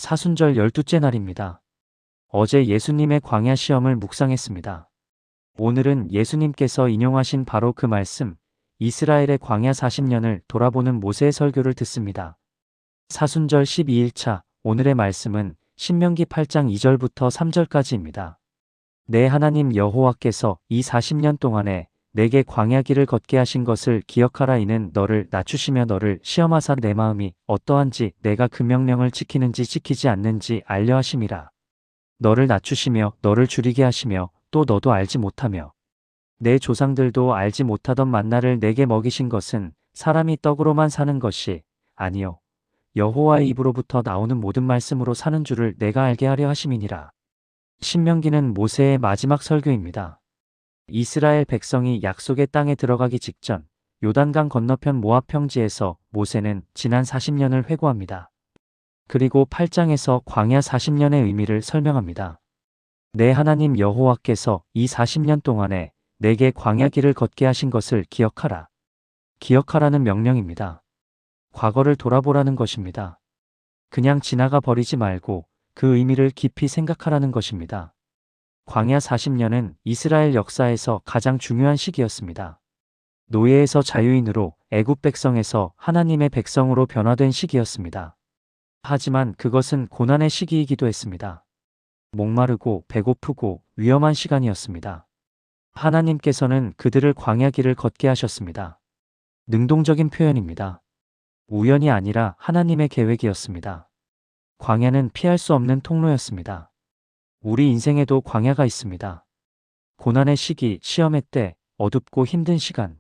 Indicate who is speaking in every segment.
Speaker 1: 사순절 12째 날입니다. 어제 예수님의 광야 시험을 묵상했습니다. 오늘은 예수님께서 인용하신 바로 그 말씀, 이스라엘의 광야 40년을 돌아보는 모세의 설교를 듣습니다. 사순절 12일차, 오늘의 말씀은 신명기 8장 2절부터 3절까지입니다. 내 하나님 여호와께서 이 40년 동안에 내게 광야 길을 걷게 하신 것을 기억하라. 이는 너를 낮추시며 너를 시험하사 내 마음이 어떠한지 내가 그 명령을 지키는지 지키지 않는지 알려 하심이라. 너를 낮추시며 너를 줄이게 하시며 또 너도 알지 못하며 내 조상들도 알지 못하던 만나를 내게 먹이신 것은 사람이 떡으로만 사는 것이 아니요 여호와의 입으로부터 나오는 모든 말씀으로 사는 줄을 내가 알게 하려 하심이니라. 신명기는 모세의 마지막 설교입니다. 이스라엘 백성이 약속의 땅에 들어가기 직전 요단강 건너편 모압 평지에서 모세는 지난 40년을 회고합니다. 그리고 8장에서 광야 40년의 의미를 설명합니다. 내 하나님 여호와께서 이 40년 동안에 내게 광야 길을 걷게 하신 것을 기억하라. 기억하라는 명령입니다. 과거를 돌아보라는 것입니다. 그냥 지나가 버리지 말고 그 의미를 깊이 생각하라는 것입니다. 광야 40년은 이스라엘 역사에서 가장 중요한 시기였습니다. 노예에서 자유인으로 애굽 백성에서 하나님의 백성으로 변화된 시기였습니다. 하지만 그것은 고난의 시기이기도 했습니다. 목마르고 배고프고 위험한 시간이었습니다. 하나님께서는 그들을 광야 길을 걷게 하셨습니다. 능동적인 표현입니다. 우연이 아니라 하나님의 계획이었습니다. 광야는 피할 수 없는 통로였습니다. 우리 인생에도 광야가 있습니다. 고난의 시기, 시험의 때, 어둡고 힘든 시간.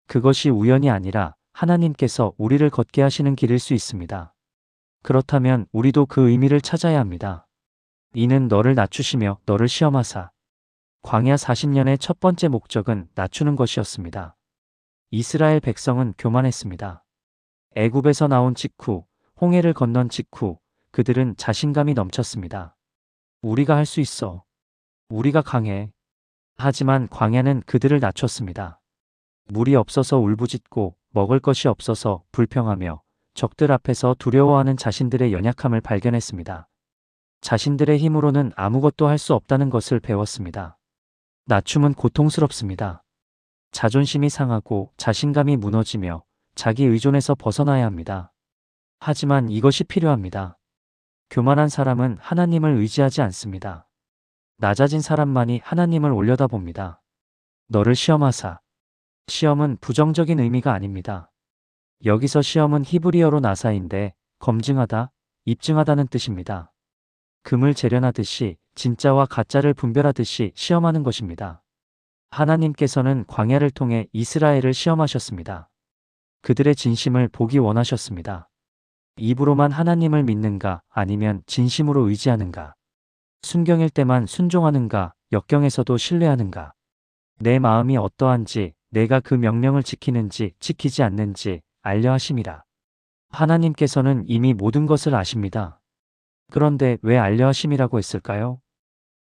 Speaker 1: 그것이 우연이 아니라 하나님께서 우리를 걷게 하시는 길일 수 있습니다. 그렇다면 우리도 그 의미를 찾아야 합니다. 이는 너를 낮추시며 너를 시험하사. 광야 40년의 첫 번째 목적은 낮추는 것이었습니다. 이스라엘 백성은 교만했습니다. 애굽에서 나온 직후, 홍해를 건넌 직후 그들은 자신감이 넘쳤습니다. 우리가 할 수 있어. 우리가 강해. 하지만 광야는 그들을 낮췄습니다. 물이 없어서 울부짖고 먹을 것이 없어서 불평하며 적들 앞에서 두려워하는 자신들의 연약함을 발견했습니다. 자신들의 힘으로는 아무것도 할 수 없다는 것을 배웠습니다. 낮춤은 고통스럽습니다. 자존심이 상하고 자신감이 무너지며 자기 의존에서 벗어나야 합니다. 하지만 이것이 필요합니다. 교만한 사람은 하나님을 의지하지 않습니다. 낮아진 사람만이 하나님을 올려다봅니다. 너를 시험하사. 시험은 부정적인 의미가 아닙니다. 여기서 시험은 히브리어로 나사인데 검증하다, 입증하다는 뜻입니다. 금을 재련하듯이 진짜와 가짜를 분별하듯이 시험하는 것입니다. 하나님께서는 광야를 통해 이스라엘을 시험하셨습니다. 그들의 진심을 보기 원하셨습니다. 입으로만 하나님을 믿는가 아니면 진심으로 의지하는가? 순경일 때만 순종하는가 역경에서도 신뢰하는가? 내 마음이 어떠한지 내가 그 명령을 지키는지 지키지 않는지 알려 하심이라. 하나님께서는 이미 모든 것을 아십니다. 그런데 왜 알려 하심이라고 했을까요?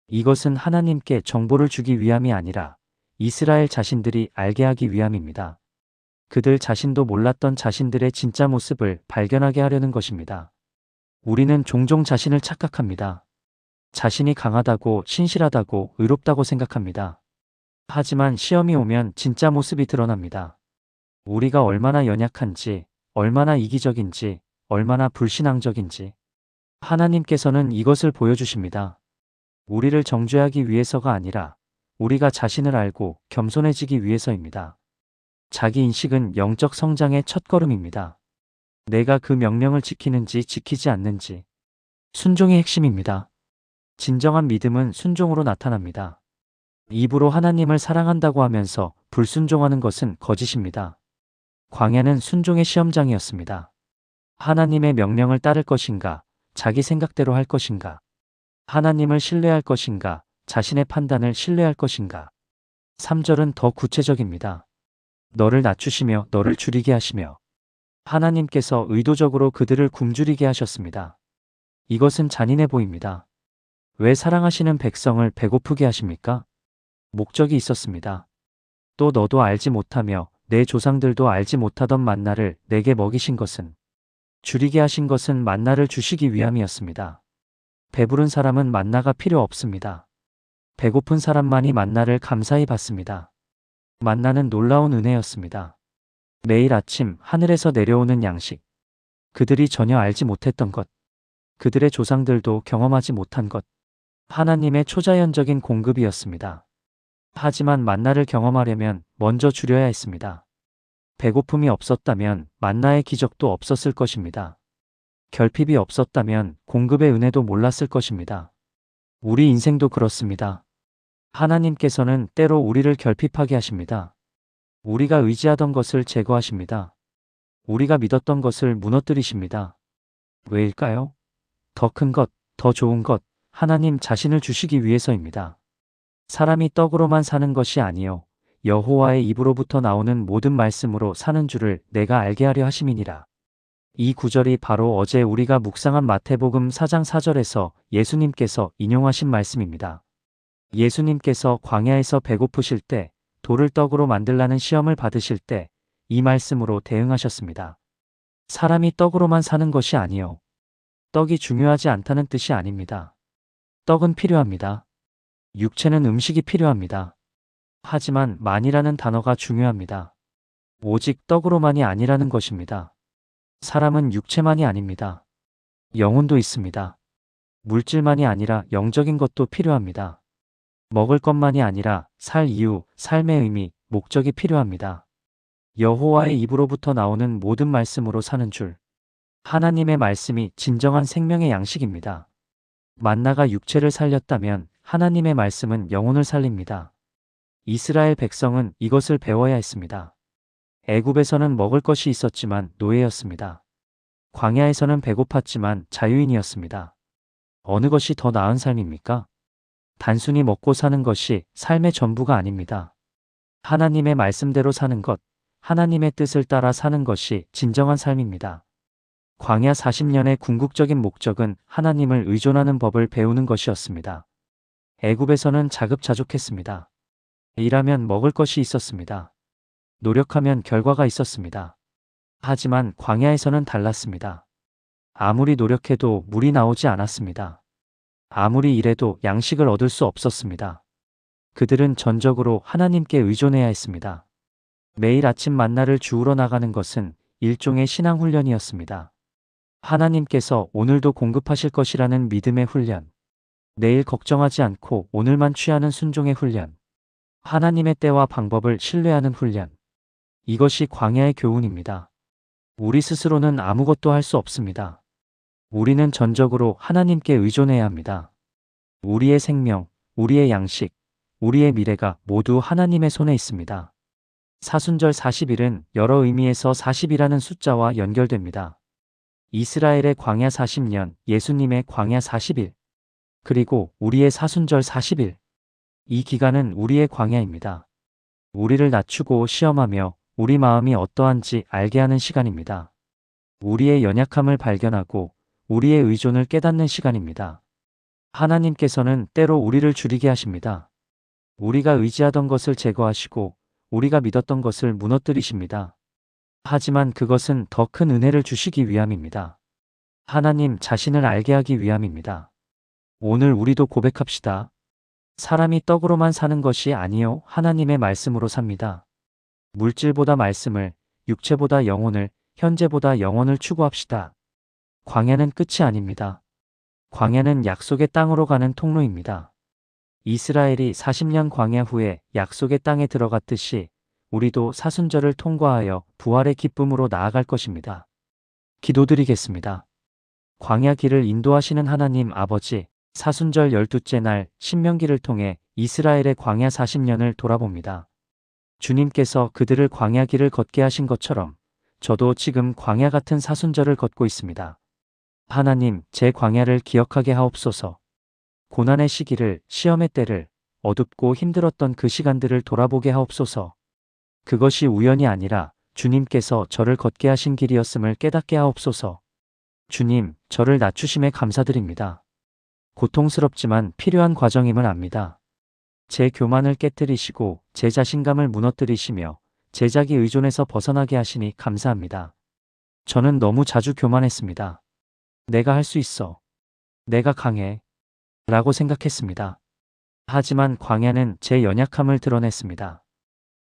Speaker 1: 이것은 하나님께 정보를 주기 위함이 아니라 이스라엘 자신들이 알게 하기 위함입니다. 그들 자신도 몰랐던 자신들의 진짜 모습을 발견하게 하려는 것입니다. 우리는 종종 자신을 착각합니다. 자신이 강하다고, 신실하다고, 의롭다고 생각합니다. 하지만 시험이 오면 진짜 모습이 드러납니다. 우리가 얼마나 연약한지, 얼마나 이기적인지, 얼마나 불신앙적인지. 하나님께서는 이것을 보여주십니다. 우리를 정죄하기 위해서가 아니라 우리가 자신을 알고 겸손해지기 위해서입니다. 자기 인식은 영적 성장의 첫걸음입니다. 내가 그 명령을 지키는지 지키지 않는지. 순종이 핵심입니다. 진정한 믿음은 순종으로 나타납니다. 입으로 하나님을 사랑한다고 하면서 불순종하는 것은 거짓입니다. 광야는 순종의 시험장이었습니다. 하나님의 명령을 따를 것인가, 자기 생각대로 할 것인가, 하나님을 신뢰할 것인가, 자신의 판단을 신뢰할 것인가. 3절은 더 구체적입니다. 너를 낮추시며 너를 줄이게 하시며. 하나님께서 의도적으로 그들을 굶주리게 하셨습니다. 이것은 잔인해 보입니다. 왜 사랑하시는 백성을 배고프게 하십니까? 목적이 있었습니다. 또 너도 알지 못하며 내 조상들도 알지 못하던 만나를 내게 먹이신 것은 줄이게 하신 것은 만나를 주시기 위함이었습니다. 배부른 사람은 만나가 필요 없습니다. 배고픈 사람만이 만나를 감사히 받습니다. 만나는 놀라운 은혜였습니다. 매일 아침 하늘에서 내려오는 양식. 그들이 전혀 알지 못했던 것. 그들의 조상들도 경험하지 못한 것. 하나님의 초자연적인 공급이었습니다. 하지만 만나를 경험하려면 먼저 줄여야 했습니다. 배고픔이 없었다면 만나의 기적도 없었을 것입니다. 결핍이 없었다면 공급의 은혜도 몰랐을 것입니다. 우리 인생도 그렇습니다. 하나님께서는 때로 우리를 결핍하게 하십니다. 우리가 의지하던 것을 제거하십니다. 우리가 믿었던 것을 무너뜨리십니다. 왜일까요? 더 큰 것, 더 좋은 것, 하나님 자신을 주시기 위해서입니다. 사람이 떡으로만 사는 것이 아니요 여호와의 입으로부터 나오는 모든 말씀으로 사는 줄을 내가 알게 하려 하심이니라. 이 구절이 바로 어제 우리가 묵상한 마태복음 4장 4절에서 예수님께서 인용하신 말씀입니다. 예수님께서 광야에서 배고프실 때, 돌을 떡으로 만들라는 시험을 받으실 때 이 말씀으로 대응하셨습니다. 사람이 떡으로만 사는 것이 아니요 떡이 중요하지 않다는 뜻이 아닙니다. 떡은 필요합니다. 육체는 음식이 필요합니다. 하지만 만이라는 단어가 중요합니다. 오직 떡으로만이 아니라는 것입니다. 사람은 육체만이 아닙니다. 영혼도 있습니다. 물질만이 아니라 영적인 것도 필요합니다. 먹을 것만이 아니라 살 이유, 삶의 의미, 목적이 필요합니다. 여호와의 입으로부터 나오는 모든 말씀으로 사는 줄. 하나님의 말씀이 진정한 생명의 양식입니다. 만나가 육체를 살렸다면 하나님의 말씀은 영혼을 살립니다. 이스라엘 백성은 이것을 배워야 했습니다. 애굽에서는 먹을 것이 있었지만 노예였습니다. 광야에서는 배고팠지만 자유인이었습니다. 어느 것이 더 나은 삶입니까? 단순히 먹고 사는 것이 삶의 전부가 아닙니다. 하나님의 말씀대로 사는 것, 하나님의 뜻을 따라 사는 것이 진정한 삶입니다. 광야 40년의 궁극적인 목적은 하나님을 의존하는 법을 배우는 것이었습니다. 애굽에서는 자급자족했습니다. 일하면 먹을 것이 있었습니다. 노력하면 결과가 있었습니다. 하지만 광야에서는 달랐습니다. 아무리 노력해도 물이 나오지 않았습니다. 아무리 일해도 양식을 얻을 수 없었습니다. 그들은 전적으로 하나님께 의존해야 했습니다. 매일 아침 만나를 주우러 나가는 것은 일종의 신앙 훈련이었습니다. 하나님께서 오늘도 공급하실 것이라는 믿음의 훈련. 내일 걱정하지 않고 오늘만 취하는 순종의 훈련. 하나님의 때와 방법을 신뢰하는 훈련. 이것이 광야의 교훈입니다. 우리 스스로는 아무것도 할 수 없습니다. 우리는 전적으로 하나님께 의존해야 합니다. 우리의 생명, 우리의 양식, 우리의 미래가 모두 하나님의 손에 있습니다. 사순절 40일은 여러 의미에서 40이라는 숫자와 연결됩니다. 이스라엘의 광야 40년, 예수님의 광야 40일, 그리고 우리의 사순절 40일. 이 기간은 우리의 광야입니다. 우리를 낮추고 시험하며 우리 마음이 어떠한지 알게 하는 시간입니다. 우리의 연약함을 발견하고 우리의 의존을 깨닫는 시간입니다. 하나님께서는 때로 우리를 줄이게 하십니다. 우리가 의지하던 것을 제거하시고 우리가 믿었던 것을 무너뜨리십니다. 하지만 그것은 더 큰 은혜를 주시기 위함입니다. 하나님 자신을 알게 하기 위함입니다. 오늘 우리도 고백합시다. 사람이 떡으로만 사는 것이 아니요 하나님의 말씀으로 삽니다. 물질보다 말씀을, 육체보다 영혼을, 현재보다 영혼을 추구합시다. 광야는 끝이 아닙니다. 광야는 약속의 땅으로 가는 통로입니다. 이스라엘이 40년 광야 후에 약속의 땅에 들어갔듯이 우리도 사순절을 통과하여 부활의 기쁨으로 나아갈 것입니다. 기도드리겠습니다. 광야 길을 인도하시는 하나님 아버지, 사순절 12째 날 신명기를 통해 이스라엘의 광야 40년을 돌아봅니다. 주님께서 그들을 광야 길을 걷게 하신 것처럼 저도 지금 광야 같은 사순절을 걷고 있습니다. 하나님, 제 광야를 기억하게 하옵소서. 고난의 시기를, 시험의 때를, 어둡고 힘들었던 그 시간들을 돌아보게 하옵소서. 그것이 우연이 아니라 주님께서 저를 걷게 하신 길이었음을 깨닫게 하옵소서. 주님, 저를 낮추심에 감사드립니다. 고통스럽지만 필요한 과정임을 압니다. 제 교만을 깨뜨리시고 제 자신감을 무너뜨리시며 제 자기 의존에서 벗어나게 하시니 감사합니다. 저는 너무 자주 교만했습니다. 내가 할 수 있어. 내가 강해. 라고 생각했습니다. 하지만 광야는 제 연약함을 드러냈습니다.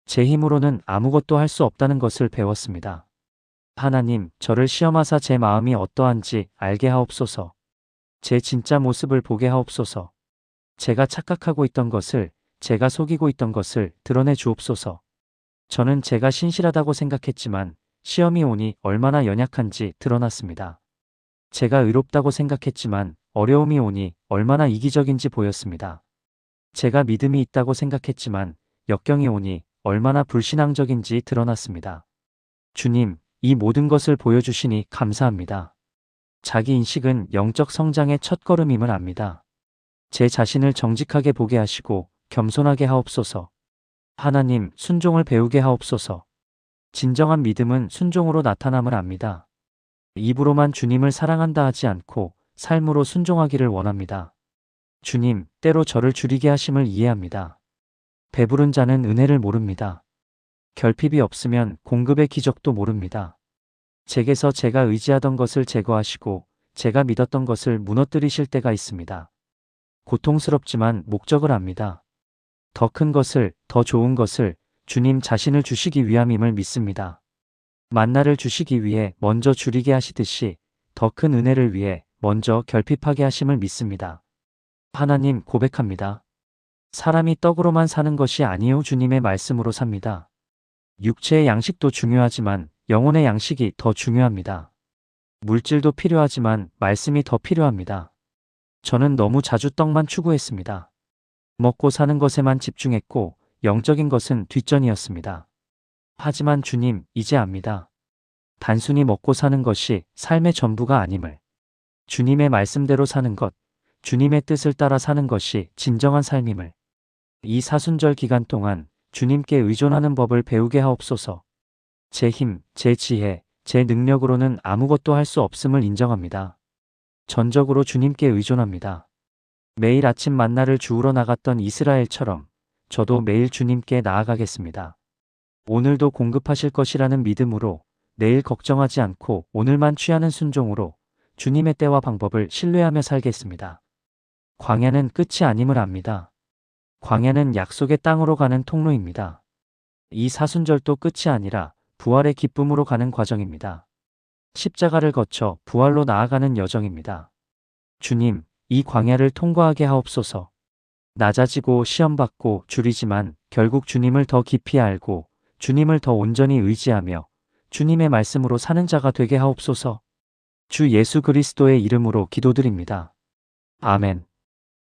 Speaker 1: 제 힘으로는 아무것도 할 수 없다는 것을 배웠습니다. 하나님, 저를 시험하사 제 마음이 어떠한지 알게 하옵소서. 제 진짜 모습을 보게 하옵소서. 제가 착각하고 있던 것을, 제가 속이고 있던 것을 드러내 주옵소서. 저는 제가 신실하다고 생각했지만 시험이 오니 얼마나 연약한지 드러났습니다. 제가 의롭다고 생각했지만 어려움이 오니 얼마나 이기적인지 보였습니다. 제가 믿음이 있다고 생각했지만 역경이 오니 얼마나 불신앙적인지 드러났습니다. 주님, 이 모든 것을 보여주시니 감사합니다. 자기 인식은 영적 성장의 첫걸음임을 압니다. 제 자신을 정직하게 보게 하시고 겸손하게 하옵소서. 하나님, 순종을 배우게 하옵소서. 진정한 믿음은 순종으로 나타남을 압니다. 입으로만 주님을 사랑한다 하지 않고 삶으로 순종하기를 원합니다. 주님, 때로 저를 줄이게 하심을 이해합니다. 배부른 자는 은혜를 모릅니다. 결핍이 없으면 공급의 기적도 모릅니다. 제게서 제가 의지하던 것을 제거하시고 제가 믿었던 것을 무너뜨리실 때가 있습니다. 고통스럽지만 목적을 압니다. 더 큰 것을, 더 좋은 것을 주님 자신을 주시기 위함임을 믿습니다. 만나를 주시기 위해 먼저 줄이게 하시듯이 더 큰 은혜를 위해 먼저 결핍하게 하심을 믿습니다. 하나님, 고백합니다. 사람이 떡으로만 사는 것이 아니요 주님의 말씀으로 삽니다. 육체의 양식도 중요하지만 영혼의 양식이 더 중요합니다. 물질도 필요하지만 말씀이 더 필요합니다. 저는 너무 자주 떡만 추구했습니다. 먹고 사는 것에만 집중했고 영적인 것은 뒷전이었습니다. 하지만 주님, 이제 압니다. 단순히 먹고 사는 것이 삶의 전부가 아님을. 주님의 말씀대로 사는 것, 주님의 뜻을 따라 사는 것이 진정한 삶임을. 이 사순절 기간 동안 주님께 의존하는 법을 배우게 하옵소서. 제 힘, 제 지혜, 제 능력으로는 아무것도 할 수 없음을 인정합니다. 전적으로 주님께 의존합니다. 매일 아침 만나를 주우러 나갔던 이스라엘처럼 저도 매일 주님께 나아가겠습니다. 오늘도 공급하실 것이라는 믿음으로, 내일 걱정하지 않고 오늘만 취하는 순종으로 주님의 때와 방법을 신뢰하며 살겠습니다. 광야는 끝이 아님을 압니다. 광야는 약속의 땅으로 가는 통로입니다. 이 사순절도 끝이 아니라 부활의 기쁨으로 가는 과정입니다. 십자가를 거쳐 부활로 나아가는 여정입니다. 주님, 이 광야를 통과하게 하옵소서. 낮아지고 시험받고 줄이지만 결국 주님을 더 깊이 알고 주님을 더 온전히 의지하며 주님의 말씀으로 사는 자가 되게 하옵소서. 주 예수 그리스도의 이름으로 기도드립니다. 아멘.